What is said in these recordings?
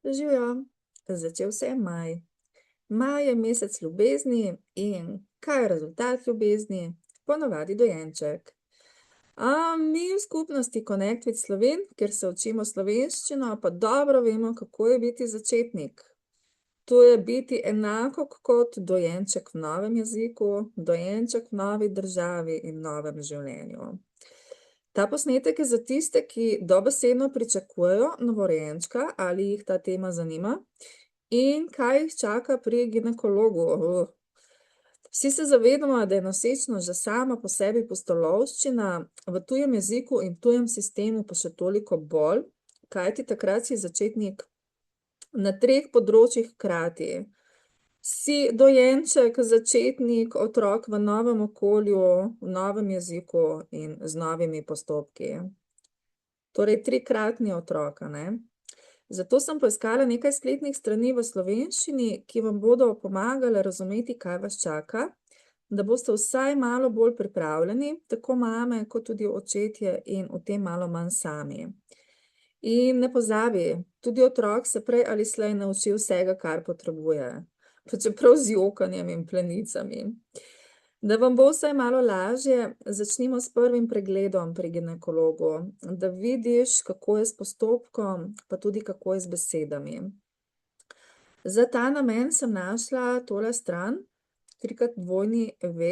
Živjo, začel se je maj. Maj je mesec ljubezni in kaj je rezultat ljubezni? Ponavadi dojenček. Mi v skupnosti Connect with Sloven, kjer se učimo slovenščino, pa dobro vemo, kako je biti začetnik. To je biti enako kot dojenček v novem jeziku, dojenček v novi državi in novem življenju. Ta posnetek je za tiste, ki dobesedno pričakujejo novorojenčka ali jih ta tema zanima in kaj jih čaka pri ginekologu. Vsi se zavedamo, da je nosečnost že sama po sebi pustolovščina, v tujem jeziku in tujem sistemu pa še toliko bolj, kajti takrat si začetnik na 3 področjih hkrati. Si dojenček, začetnik, otrok v novem okolju, v novem jeziku in z novimi postopki. Torej 3-kratni otrok, a ne? Zato sem poiskala nekaj spletnih strani v slovenščini, ki vam bodo pomagale razumeti, kaj vas čaka, da boste vsaj malo bolj pripravljeni, tako mame kot tudi očetje in v tem malo manj sami. In ne pozabi, tudi otrok se prej ali slej nauči vsega, kar potrebuje, pa čeprav z jokanjem in plenicami. Da vam bo vsaj malo lažje, začnimo s prvim pregledom pri ginekologu, da vidiš, kako je s postopkom, pa tudi kako je z besedami. Za ta namen sem našla tole stran www.strah.si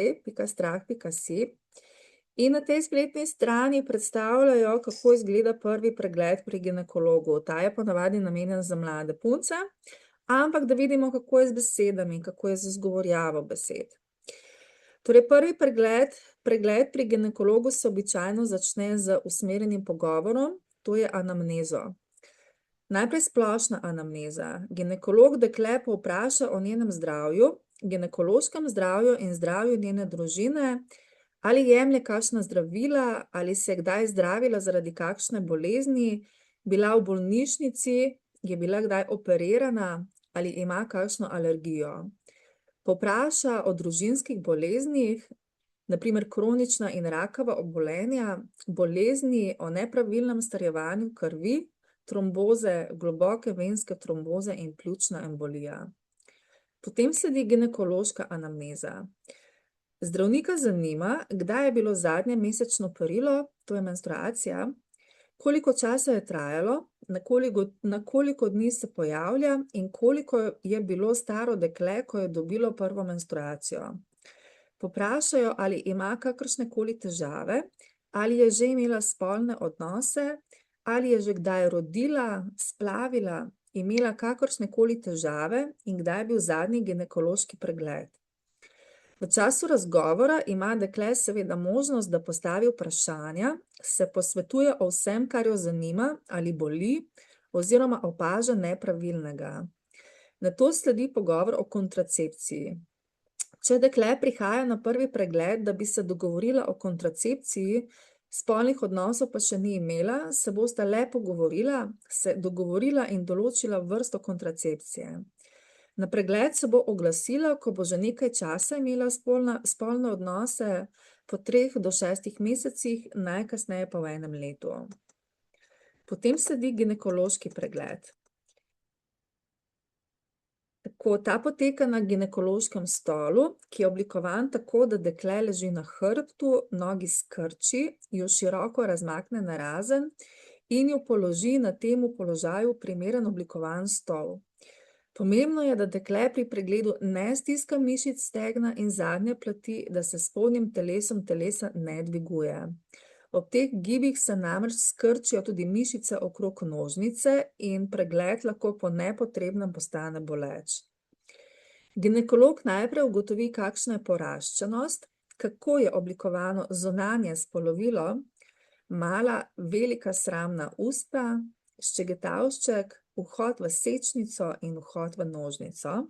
in na tej spletni strani predstavljajo, kako izgleda prvi pregled pri ginekologu. Ta je ponavadi namenjen za mlade punce, ampak da vidimo, kako je z besedami, kako je z izgovorjavo besed. Torej, prvi pregled pri ginekologu se običajno začne z usmerjenim pogovorom, to je anamnezo. Najprej splošna anamneza. Ginekolog dekle povpraša o njenem zdravju, ginekološkem zdravju in zdravju njene družine, ali jemlje kakšna zdravila, ali se je kdaj zdravila zaradi kakšne bolezni, bila v bolnišnici, je bila kdaj operirana ali ima kakšno alergijo. Povpraša o družinskih boleznih, na primer kronična in rakava obolenja, bolezni o nepravilnem strjevanju krvi, tromboze, globoke venske tromboze in pljučna embolija. Potem sledi ginekološka anamneza. Zdravnika zanima, kdaj je bilo zadnje mesečno perilo, to je menstruacija, koliko časa je trajalo, na koliko dni se pojavlja in koliko je bilo staro dekle, ko je dobilo prvo menstruacijo. Povprašajo, ali ima kakršnekoli težave, ali je že imela spolne odnose, ali je že kdaj rodila, splavila, imela kakršnekoli težave in kdaj je bil zadnji ginekološki pregled. V času razgovora ima dekle seveda možnost, da postavi vprašanja, se posvetuje o vsem, kar jo zanima ali boli, oziroma opaža nepravilnega. Nato sledi pogovor o kontracepciji. Če dekle prihaja na prvi pregled, da bi se dogovorila o kontracepciji, spolnih odnosov pa še ni imela, se bosta le pogovorila, se dogovorila in določila vrsto kontracepcije. Na pregled se bo oglasila, ko bo že nekaj časa imela spolne odnose, po 3 do 6 mesecih, najkasneje pa v 1 letu. Potem sledi ginekološki pregled. Tako, ta poteka na ginekološkem stolu, ki je oblikovan tako, da dekle leži na hrbtu, nogi skrči, jo široko razmakne narazen in jo položi na temu položaju primeren oblikovan stol. Pomembno je, da dekle pri pregledu ne stiska mišic stegna in zadnje plati, da se s spodnjim telesom telesa ne dviguje. Ob teh gibih se namreč skrčijo tudi mišice okrog nožnice in pregled lahko po nepotrebnem postane boleč. Ginekolog najprej ugotovi, kakšna je poraščenost, kako je oblikovano zunanje spolovilo, mala, velika sramna usta, ščegetavšček, vhod v sečnico in vhod v nožnico,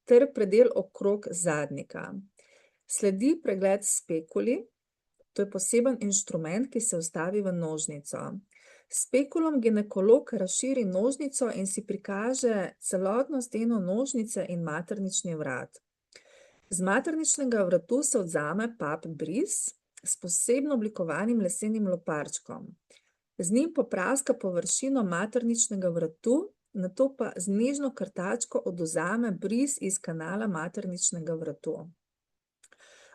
ter predel okrog zadnjika. Sledi pregled s spekuli, to je poseben inštrument, ki se vstavi v nožnico. S spekulom ginekolog razširi nožnico in si prikaže celotno steno nožnice in maternični vrat. Z materničnega vratu se odzame pap bris s posebno oblikovanim lesenim loparčkom. Z njim popraska površino materničnega vratu nato pa z nežno krtačko odvzame bris iz kanala materničnega vratu.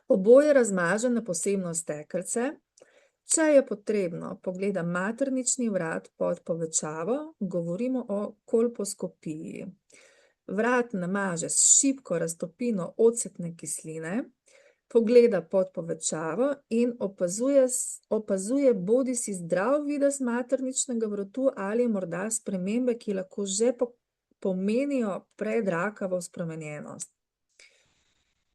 Oboje razmaže na posebno stekelce. Če je potrebno, pogleda maternični vrat pod povečavo, govorimo o kolposkopiji. Vrat namaže s šibko raztopino ocetne kisline, pogleda pod povečavo in opazuje bodisi zdrav videz materničnega vratu ali morda spremembe, ki lahko že pomenijo predrakavo spremenjenost.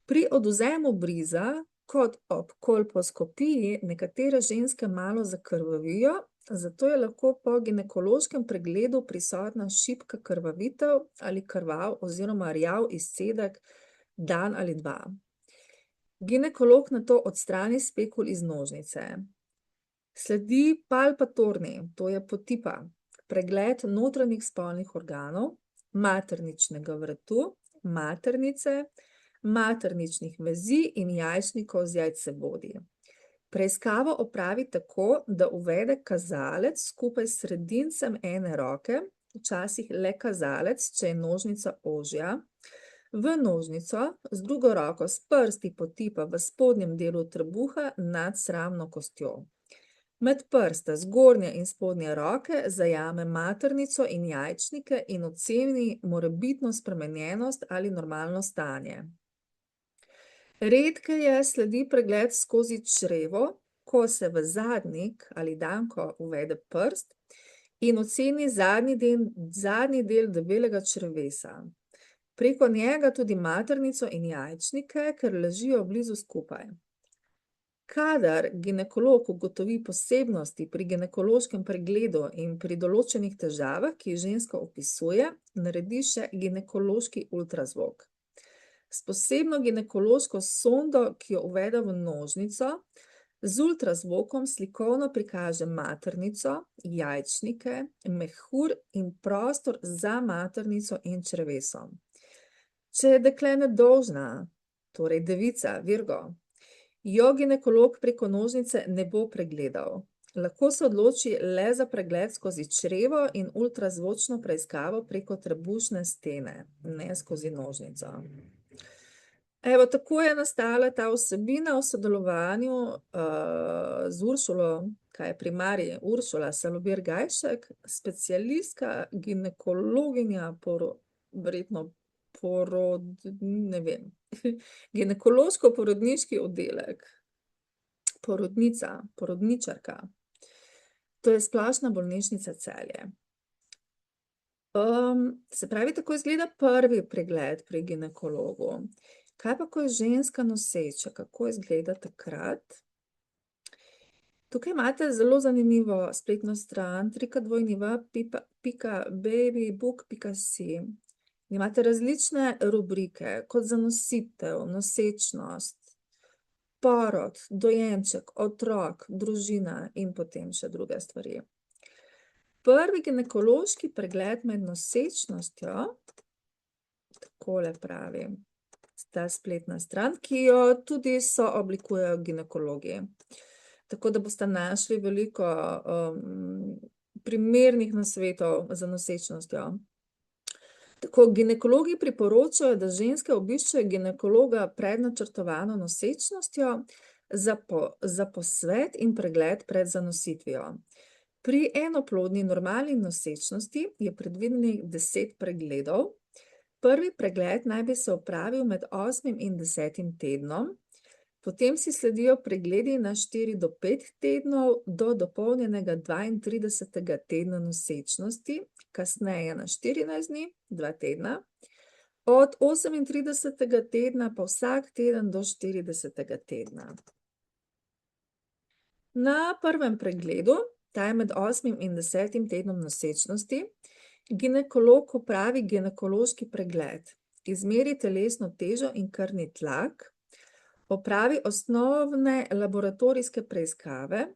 Pri odvzemu briza, kot ob kolposkopiji, nekatere ženske malo zakrvavijo, zato je lahko po ginekološkem pregledu prisotna šibka krvavitev ali krvav oziroma rjav izcedek dan ali dva. Ginekolog nato odstrani spekul iz nožnice. Sledi palpatorni, to je potipa, pregled notranjih spolnih organov, materničnega vratu, maternice, materničnih vezi in jajčnikov z jajcevodi. Preiskavo opravi tako, da uvede kazalec skupaj s sredincem ene roke, včasih le kazalec, če je nožnica ožja, v nožnico, z drugo roko s prsti potipa v spodnjem delu trebuha nad sramno kostjo. Med prste zgornje in spodnje roke zajame maternico in jajčnike in oceni morebitno spremenjenost ali normalno stanje. Redkeje sledi pregled skozi črevo, ko se v zadnjik ali danko uvede prst in oceni zadnji del debelega črevesa. Preko njega tudi maternico in jajčnike, ker ležijo blizu skupaj. Kadar ginekolog ugotovi posebnosti pri ginekološkem pregledu in pri določenih težavah, ki jih ženska opisuje, naredi še ginekološki ultrazvok. S posebno ginekološko sondo, ki jo uvede v nožnico, z ultrazvokom slikovno prikaže maternico, jajčnike, mehur in prostor za maternico in črevesom. Če je dekle nedolžna, torej devica, Virgo, jo ginekolog preko nožnice ne bo pregledal. Lahko se odloči le za pregled skozi črevo in ultrazvočno preiskavo preko trebušne stene, ne skozi nožnico. Evo, tako je nastala ta vsebina v sodelovanju z Uršulo, kaj je primarij, Uršula Salobir Gajšek, specialistka, ginekologinja, verjetno ne vem, ginekološko-porodniški oddelek, porodničarka. To je Splošna bolnišnica Celje. Se pravi, tako izgleda prvi pregled pri ginekologu. Kaj pa, ko je ženska noseča, kako izgleda takrat? Tukaj imate zelo zanimivo spletno stran www.babybook.si. Imate različne rubrike, kot zanositev, nosečnost, porod, dojenček, otrok, družina in potem še druge stvari. Prvi ginekološki pregled med nosečnostjo, takole pravi, ta spletna stran, ki jo tudi sooblikujejo ginekologi. Tako da boste našli veliko primernih nasvetov za nosečnostjo. Tako, ginekologi priporočajo, da ženske obiščejo ginekologa pred načrtovano nosečnostjo za posvet in pregled pred zanositvijo. Pri enoplodni normalni nosečnosti je predvidenih 10 pregledov. Prvi pregled naj bi se opravil med 8. in 10. tednom, potem si sledijo pregledi na 4 do 5 tednov do dopolnjenega 32. tedna nosečnosti, kasneje na 14 dni, 2 tedna, od 38. tedna pa vsak teden do 40. tedna. Na prvem pregledu, ta je med 8. in 10. tednom nosečnosti, ginekolog opravi ginekološki pregled, izmeri telesno težo in krvni tlak, opravi osnovne laboratorijske preiskave,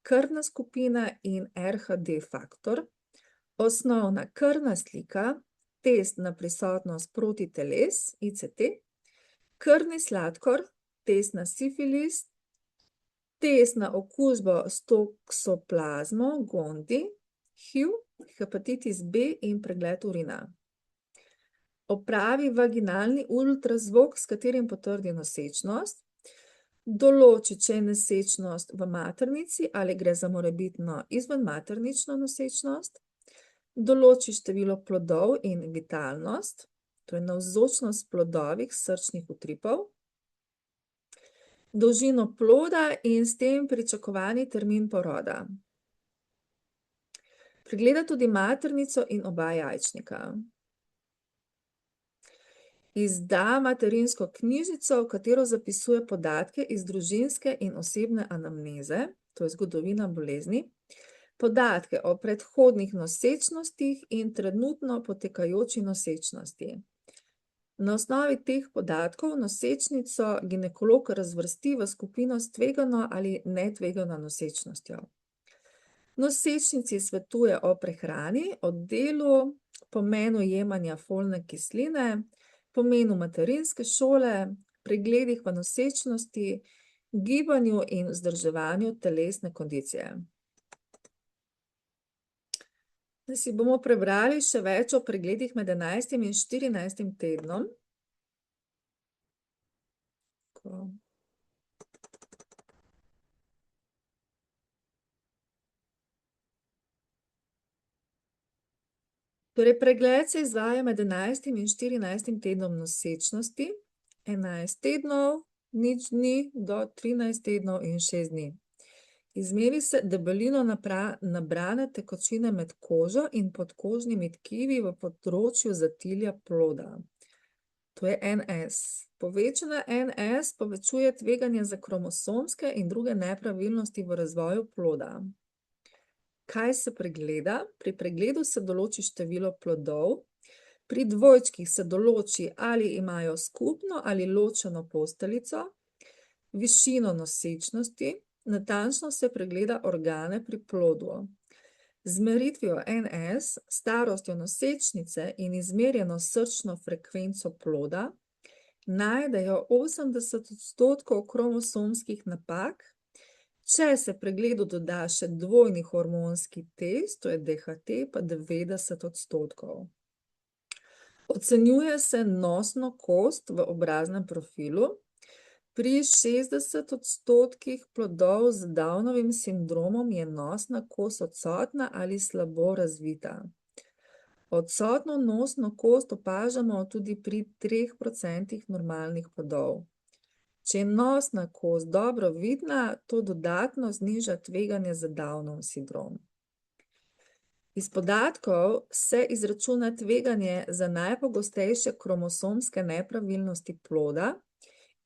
krvna skupina in RHD faktor, osnovna krvna slika, test na prisotnost protiteles, ICT, krvni sladkor, test na sifilis, test na okužbo s toksoplazmo, GONDI, HIV hepatitis B in pregled urina. Opravi vaginalni ultrazvok, s katerim potrdi nosečnost. Določi, če je nosečnost v maternici ali gre za morebitno izvenmaternično nosečnost. Določi število plodov in vitalnost, to je navzočnost plodovih srčnih utripov. Dolžino ploda in s tem pričakovani termin poroda. Pregleda tudi maternico in oba jajčnika. Izda materinsko knjižico, v katero zapisuje podatke iz družinske in osebne anamneze, to je zgodovina bolezni, podatke o predhodnih nosečnostih in trenutno potekajoči nosečnosti. Na osnovi teh podatkov nosečnico ginekolog razvrsti v skupino s tvegano ali netvegano nosečnostjo. Nosečnici svetuje o prehrani, o delu, pomenu jemanja folne kisline, pomenu materinske šole, pregledih v nosečnosti, gibanju in vzdrževanju telesne kondicije. Zdaj si bomo prebrali še več o pregledih med 11. in 14. tednom. Torej, pregled se izvaja med 11. in 14. tednom nosečnosti, 11 tednov, nič dni do 13 tednov in 6 dni. Izmeri se debelino nabrane tekočine med kožo in podkožnimi tkivi v področju zatilja ploda. To je NS. Povečana NS povečuje tveganje za kromosomske in druge nepravilnosti v razvoju ploda. Kaj se pregleda? Pri pregledu se določi število plodov, pri dvojčkih se določi, ali imajo skupno ali ločeno posteljico, višino nosečnosti, natančno se pregleda organe pri plodu. Z meritvijo NS, starostjo nosečnice in izmerjeno srčno frekvenco ploda najdejo 80% kromosomskih napak. Če se pregledu doda še dvojni hormonski test, to je DHT, pa 90%. Ocenjuje se nosno kost v obraznem profilu. Pri 60% plodov z Downovim sindromom je nosna kost odsotna ali slabo razvita. Odsotno nosno kost opažamo tudi pri 3% normalnih plodov. Če je nosna kost dobro vidna, to dodatno zniža tveganje za Downov sindrom. Iz podatkov se izračuna tveganje za najpogostejše kromosomske nepravilnosti ploda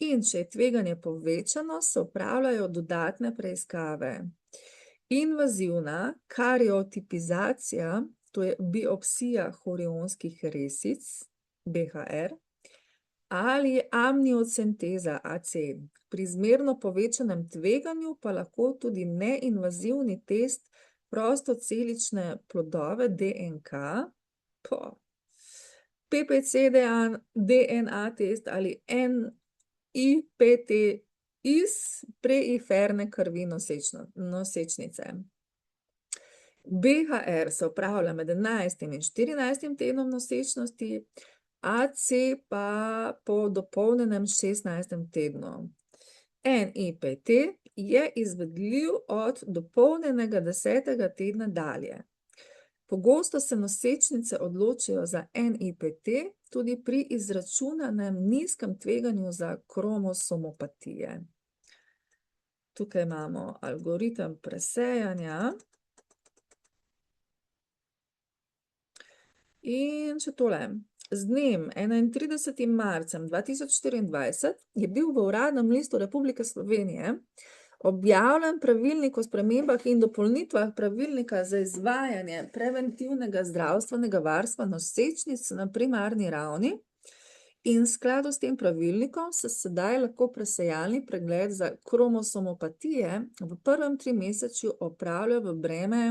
in če je tveganje povečano, se opravljajo dodatne preiskave. Invazivna kariotipizacija, to je biopsija chorionskih resic, BHR, ali amniocenteza, AC. Pri zmerno povečanem tveganju pa lahko tudi neinvazivni test prostocelične plodove DNK, PPC-DNA test ali NIPT iz preiferne krvi nosečnice. BHR se opravlja med 11. in 14. tednom nosečnosti, AC pa po dopolnjenem 16. tednu. NIPT je izvedljiv od dopolnjenega 10. tedna dalje. Pogosto se nosečnice odločijo za NIPT tudi pri izračunanem nizkem tveganju za kromosomopatije. Tukaj imamo algoritem presejanja. In še tole. Z dnem 31. marcem 2024 je bil v Uradnem listu Republike Slovenije objavljen pravilnik o spremembah in dopolnitvah pravilnika za izvajanje preventivnega zdravstvenega varstva nosečnic na primarni ravni in v skladu s tem pravilnikom se sedaj lahko presejalni pregled za kromosomopatije v prvem trimesečju opravlja v breme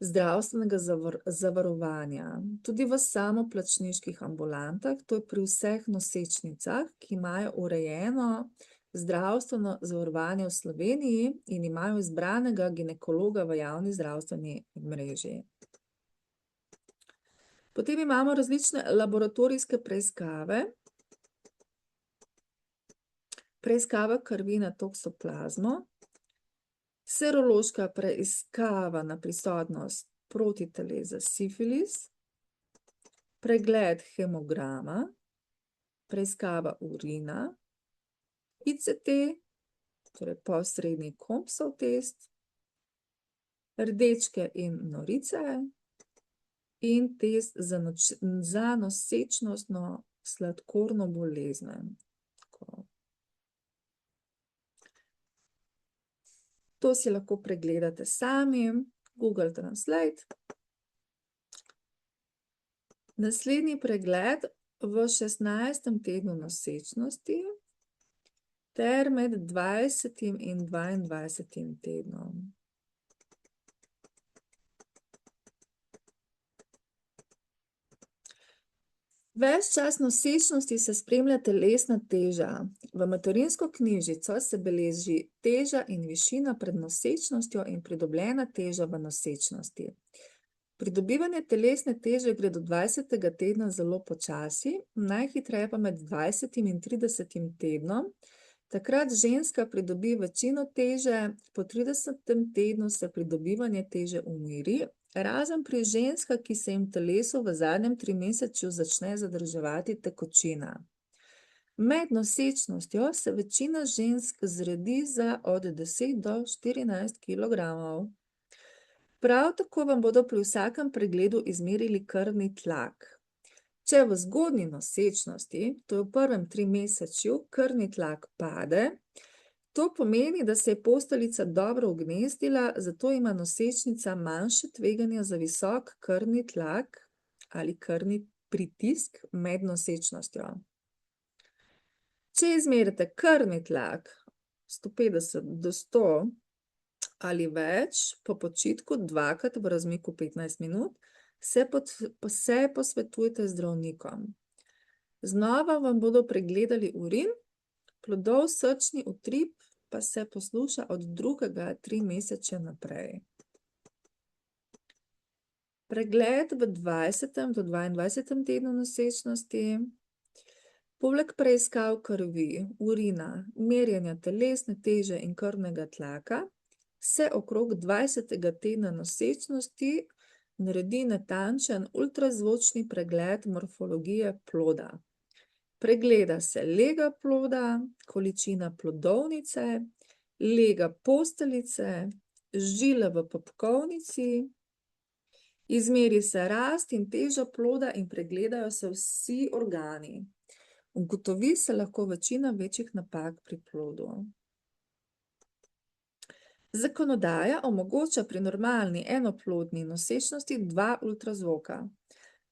zdravstvenega zavarovanja. Tudi v samoplačniških ambulantah, to je pri vseh nosečnicah, ki imajo urejeno zdravstveno zavarovanje v Sloveniji in imajo izbranega ginekologa v javni zdravstveni mreži. Potem imamo različne laboratorijske preiskave. Preiskava krvi na toksoplazmo, serološka preiskava na prisotnost protiteles za sifilis, pregled hemograma, preiskava urina, ICT, torej posredni Compsov test, rdečke in norice in test za nosečnostno sladkorno bolezen. To si lahko pregledate sami, Google Translate. Naslednji pregled v 16. tednu nosečnosti ter med 20. in 22. tednom. Ves čas nosečnosti se spremlja telesna teža. V materinsko knjižico se beleži teža in višina pred nosečnostjo in pridobljena teža v nosečnosti. Pridobivanje telesne teže gre do 20. tedna zelo počasi, najhitreje pa med 20. in 30. tednom. Takrat ženska pridobi večino teže, po 30. tednu se pridobivanje teže umiri, razen pri ženskah, ki se jim telesu v zadnjem trimesečju začne zadrževati tekočina. Med nosečnostjo se večina žensk zredi za od 10 do 14 kilogramov. Prav tako vam bodo pri vsakem pregledu izmerili krvni tlak. Če v zgodnji nosečnosti, to je v prvem trimesečju, krvni tlak pade, to pomeni, da se je posteljica dobro ugnezdila, zato ima nosečnica manjše tveganje za visok krvni tlak ali krvni pritisk med nosečnostjo. Če izmerite krvni tlak 150 do 100 ali več, po počitku dvakrat v razmiku 15 minut, se posvetujte z zdravnikom. Znova vam bodo pregledali urin, plodov srčni utrip pa se posluša od 2. trimesečja naprej. Pregled v 20. do 22. tednu nosečnosti. Poleg preiskav krvi, urina, merjenja telesne teže in krvnega tlaka, se okrog 20. tedna nosečnosti naredi natančen ultrazvočni pregled morfologije ploda. Pregleda se lega ploda, količina plodovnice, lega posteljice, žile v popkovnici, izmeri se rast in teža ploda in pregledajo se vsi organi. Ugotovi se lahko večina večjih napak pri plodu. Zakonodaja omogoča pri normalni enoplodni nosečnosti 2 ultrazvoka.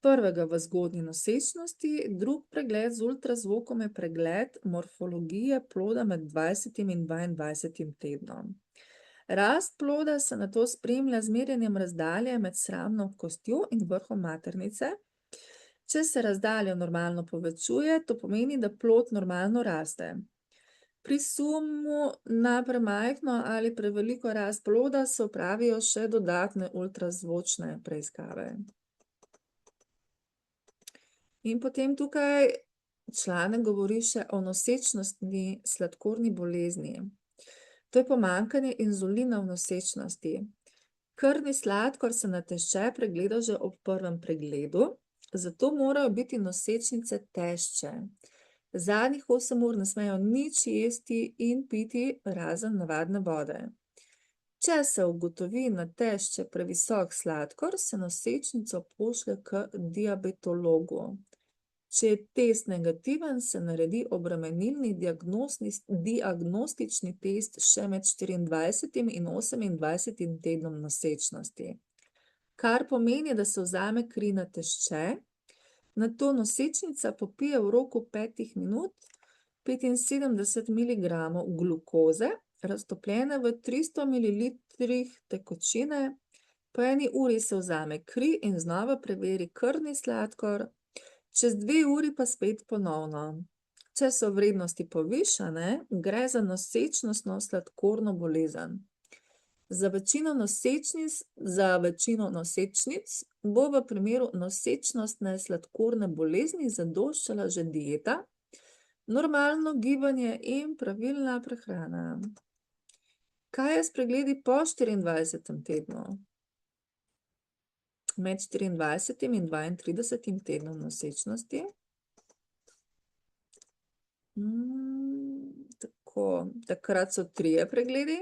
Prvega v zgodnji nosečnosti, drug pregled z ultrazvokom je pregled morfologije ploda med 20. in 22. tednom. Rast ploda se nato spremlja z merjenjem razdalje med sramno kostjo in vrhom maternice. Če se razdalja normalno povečuje, to pomeni, da plod normalno raste. Pri sumu na premajhno ali preveliko rast ploda se opravijo še dodatne ultrazvočne preiskave. In potem tukaj članek govori še o nosečnostni sladkorni bolezni. To je pomanjkanje inzulina v nosečnosti. Krvni sladkor se na tešče pregleda že ob prvem pregledu, zato morajo biti nosečnice tešče. Zadnjih 8 ur ne smejo nič jesti in piti razen navadne vode. Če se ugotovi na tešče previsok sladkor, se nosečnico pošlje k diabetologu. Če je test negativen, se naredi obremenilni diagnostični test še med 24. in 28. tednom nosečnosti. Kar pomeni, da se vzame kri na tešče, nato nosečnica popije v roku 5 minut 75 mg glukoze, raztopljene v 300 ml tekočine, po 1 uri se vzame kri in znova preveri krvni sladkor, čez 2 uri pa spet ponovno. Če so vrednosti povišane, gre za nosečnostno sladkorno bolezen. Za večino nosečnic bo v primeru nosečnostne sladkorne bolezni zadoščala že dieta, normalno gibanje in pravilna prehrana. Kaj je s pregledi po 24. tednu? Med 24. in 32. tednom nosečnosti. Takrat so 3 pregledi.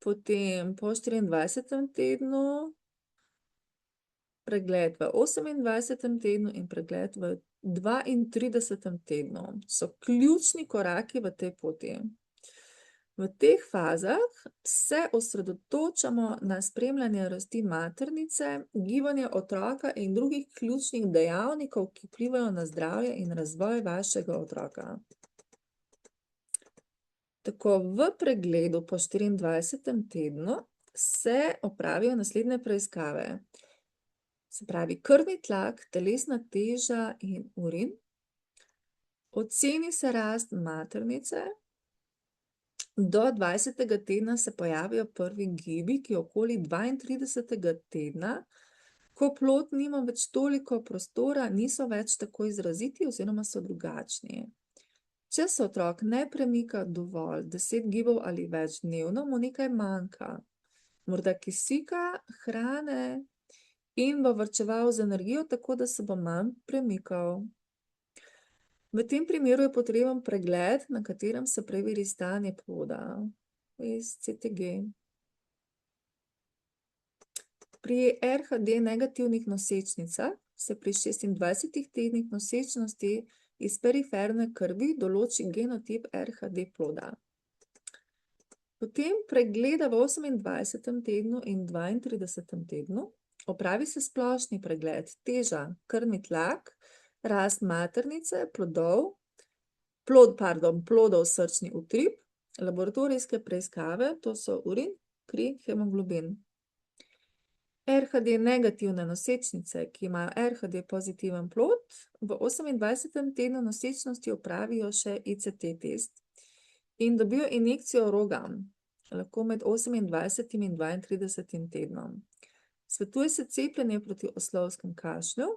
Potem po 24. tednu, pregled v 28. tednu in pregled v 32. tednu. So ključni koraki v tej poti. V teh fazah se osredotočamo na spremljanje rasti maternice, gibanje otroka in drugih ključnih dejavnikov, ki vplivajo na zdravje in razvoj vašega otroka. Tako, v pregledu po 24. tednu se opravijo naslednje preiskave. Se pravi, krvni tlak, telesna teža in urin. Oceni se rast maternice. Do 20. tedna se pojavijo prvi gibi, ki okoli 32. tedna, ko plod nima več toliko prostora, niso več tako izraziti oziroma so drugačni. Če se otrok ne premika dovolj 10 gibov ali več dnevno, mu nekaj manjka. Morda kisika, hrane in bo varčeval z energijo, tako da se bo manj premikal. V tem primeru je potreben pregled, na katerem se preveri stanje ploda iz CTG. Pri RHD negativnih nosečnicah se pri 26 tednih nosečnosti iz periferne krvi določi genotip RHD ploda. Potem pregleda v 28. tednu in 32. tednu. Opravi se splošni pregled, teža, krvni tlak, rast maternice, plodov, srčni utrip, laboratorijske preiskave, to so urin, kri, hemoglobin. RHD negativne nosečnice, ki imajo RHD pozitiven plod, v 28. tednu nosečnosti opravijo še ICT test in dobijo injekcijo rogam, lahko med 28. in 32. tednom. Svetuje se cepljenje proti oslovskem kašlju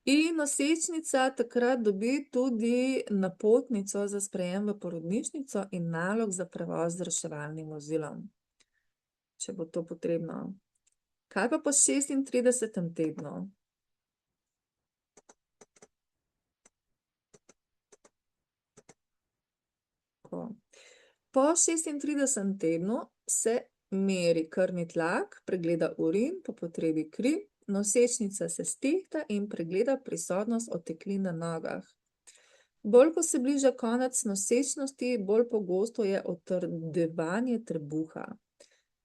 in nosečnica takrat dobi tudi napotnico za sprejem v porodnišnico in nalog za prevoz z reševalnim vozilom, če bo to potrebno. Kaj pa po 36. tednu? Po 36. tednu se meri krvni tlak, pregleda urin, po potrebi kri, nosečnica se stehta in pregleda prisotnost oteklin na nogah. Bolj ko se bliža konec nosečnosti, bolj pogosto je otrdevanje trebuha.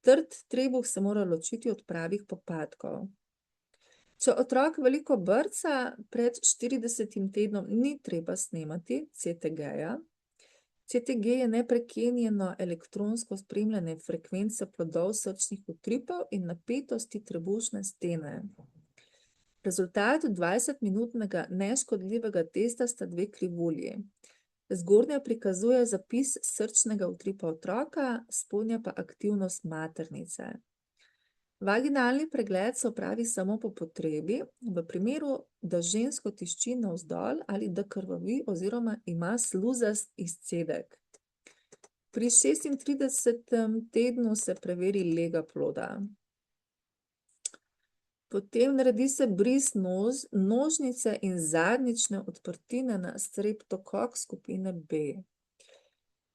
Trd trebuh se mora ločiti od pravih popadkov. Če otrok veliko brca, pred 40. tednom ni treba snemati CTG-ja. CTG je neprekinjeno elektronsko spremljanje frekvence plodov srčnih utripov in napetosti trebušne stene. Rezultat 20-minutnega neškodljivega testa sta 2 krivulji. Zgornja prikazuje zapis srčnega utripa otroka, spodnja pa aktivnost maternice. Vaginalni pregled se opravi samo po potrebi, v primeru, da žensko tišči navzdol ali da krvavi oziroma ima sluzast izcedek. Pri 36. tednu se preveri lega ploda. Potem naredi se bris nožnice in zadnjične odprtine na streptokok skupine B.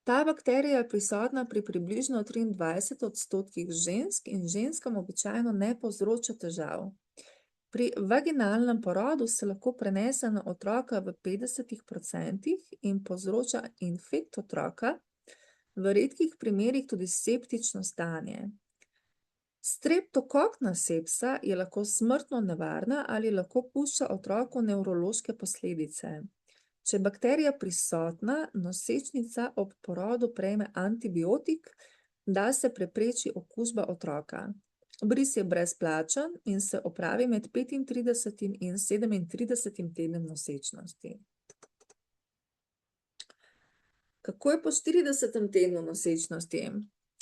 Ta bakterija je prisotna pri približno 23% žensk in ženskam običajno ne povzroča težav. Pri vaginalnem porodu se lahko prenese na otroka v 50% in povzroča infekt otroka, v redkih primerih tudi septično stanje. Streptokokna sepsa je lahko smrtno nevarna ali lahko pušča otroku nevrološke posledice. Če je bakterija prisotna, nosečnica ob porodu prejme antibiotik, da se prepreči okužba otroka. Bris je brezplačen in se opravi med 35. in 37. tednom nosečnosti. Kako je po 40. tednu nosečnosti?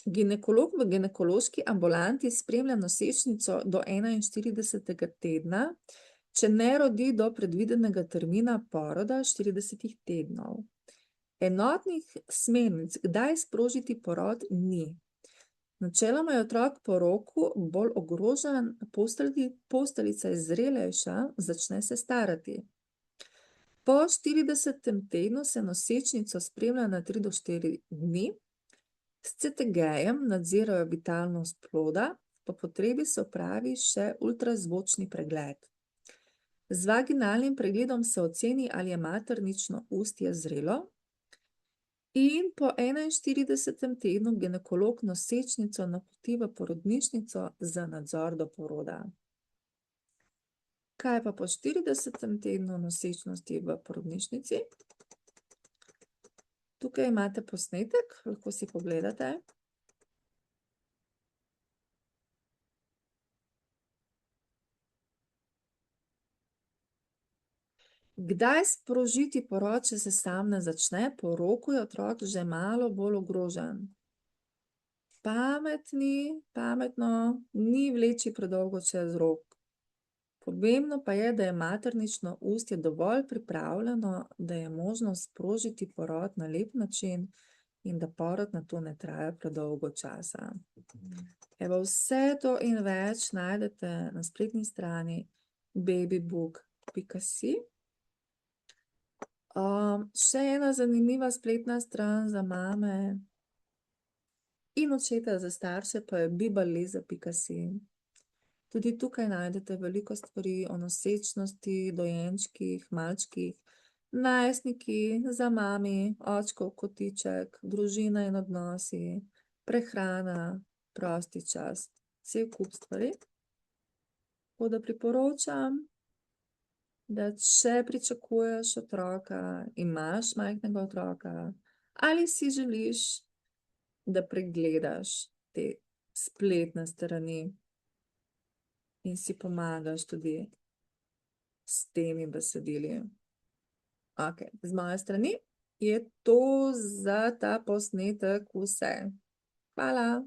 Ginekolog v ginekološki ambulanti spremlja nosečnico do 41. tedna, če ne rodi do predvidenega termina poroda 40 tednov. Enotnih smernic, kdaj sprožiti porod, ni. Načeloma je otrok po roku bolj ogrožen, posteljica je zrelejša, začne se starati. Po 40. tednu se nosečnico spremlja na 3 do 4 dni, s CTG-jem nadzirajo vitalnost ploda, po potrebi se opravi še ultrazvočni pregled. Z vaginalnim pregledom se oceni, ali je maternično ustje zrelo, in po 41. tednu ginekolog nosečnico napoti v porodnišnico za nadzor do poroda. Kaj pa po 40. tednu nosečnosti v porodnišnici? Tukaj imate posnetek, lahko si pogledate. Kdaj sprožiti porod, če se sam ne začne? Po roku je otrok že malo bolj ogrožen. Pametno, ni vleči predolgo čez rok. Pomembno pa je, da je maternično ustje dovolj pripravljeno, da je možno sprožiti porod na lep način in da porod na to ne traja predolgo časa. Evo, vse to in več najdete na spletni strani babybook.si. Še ena zanimiva spletna stran za mame in očeta za starše pa je bibaleza.si. Tudi tukaj najdete veliko stvari o nosečnosti, dojenčkih, malčkih, najstniki, za mami, očkov kotiček, družina in odnosi, prehrana, prosti čas, cel kup stvari. Tako da priporočam, da če pričakuješ otroka, imaš majhnega otroka, ali si želiš, da pregledaš te spletne strani in si pomagaš tudi s temi besedili. Okej, z moje strani je to za ta posnetek vse. Hvala.